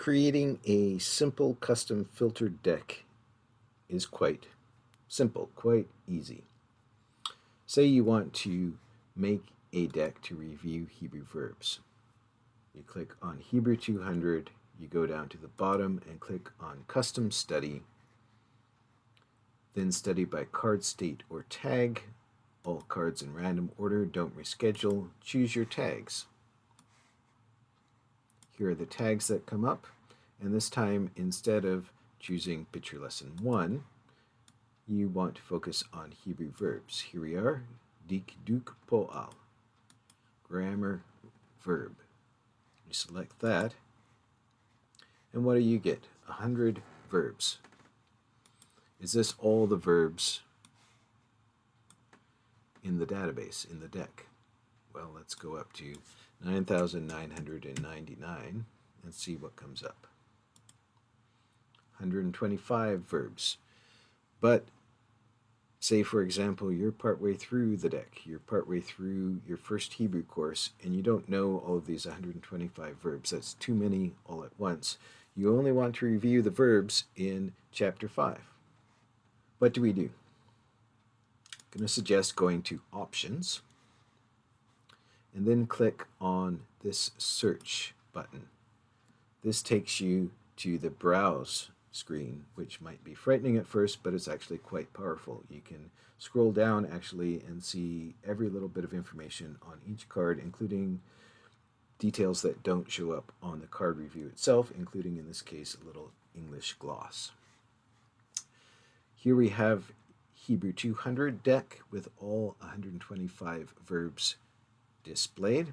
Creating a simple custom filter deck is quite simple, quite easy. Say you want to make a deck to review Hebrew verbs. You click on Hebrew 200, you go down to the bottom and click on Custom Study, then Study by Card State or Tag, all cards in random order, don't reschedule, choose your tags. Here are the tags that come up, and this time instead of choosing Picture Lesson 1, you want to focus on Hebrew verbs. Here we are, dik, duk, po'al, grammar, verb. You select that, and what do you get? 100 verbs. Is this all the verbs in the database, in the deck? Well, let's go up to 9,999 and see what comes up. 125 verbs. But say, for example, you're partway through the deck, you're partway through your first Hebrew course, and you don't know all of these 125 verbs. That's too many all at once. You only want to review the verbs in Chapter 5. What do we do? I'm going to suggest going to Options, and then click on this Search button. This takes you to the Browse screen, which might be frightening at first, but it's actually quite powerful. You can scroll down actually and see every little bit of information on each card, including details that don't show up on the card review itself, including in this case a little English gloss. Here we have Hebrew 200 deck with all 125 verbs displayed.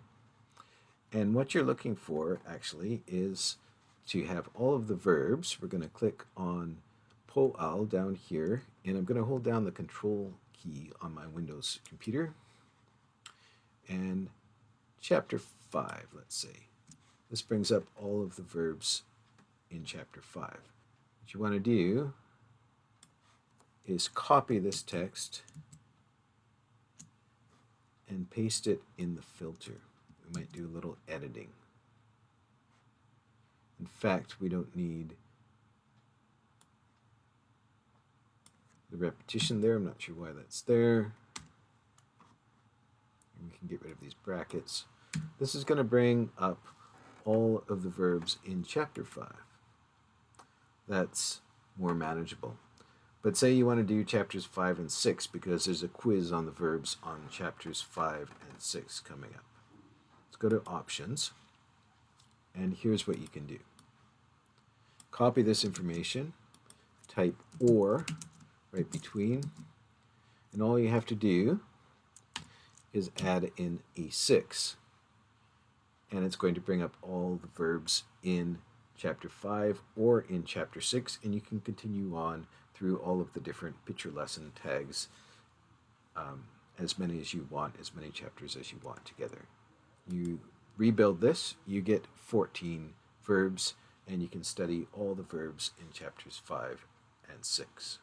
And what you're looking for actually is to have all of the verbs. We're going to click on po'al down here, and I'm going to hold down the Control key on my Windows computer. And Chapter 5, let's say. This brings up all of the verbs in Chapter 5. What you want to do is copy this text and paste it in the filter. We might do a little editing. In fact, we don't need the repetition there. I'm not sure why that's there. And we can get rid of these brackets. This is going to bring up all of the verbs in Chapter 5. That's more manageable. But say you want to do Chapters 5 and 6 because there's a quiz on the verbs on Chapters 5 and 6 coming up. Let's go to Options, and here's what you can do. Copy this information, type OR right between, and all you have to do is add in a 6, and it's going to bring up all the verbs in Chapter 5 or in Chapter 6, and you can continue on through all of the different picture lesson tags, as many as you want, as many chapters as you want together. You rebuild this, you get 14 verbs, and you can study all the verbs in Chapters 5 and 6.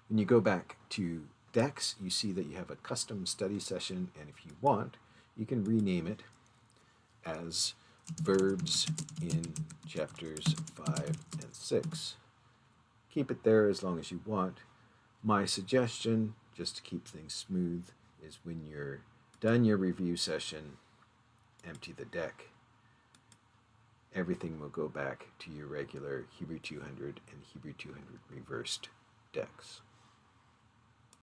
When you go back to decks, you see that you have a custom study session, and if you want, you can rename it as Verbs in Chapters 5 and 6. Keep it there as long as you want. My suggestion, just to keep things smooth, is when you're done your review session, empty the deck. Everything will go back to your regular Hebrew 200 and Hebrew 200 reversed decks.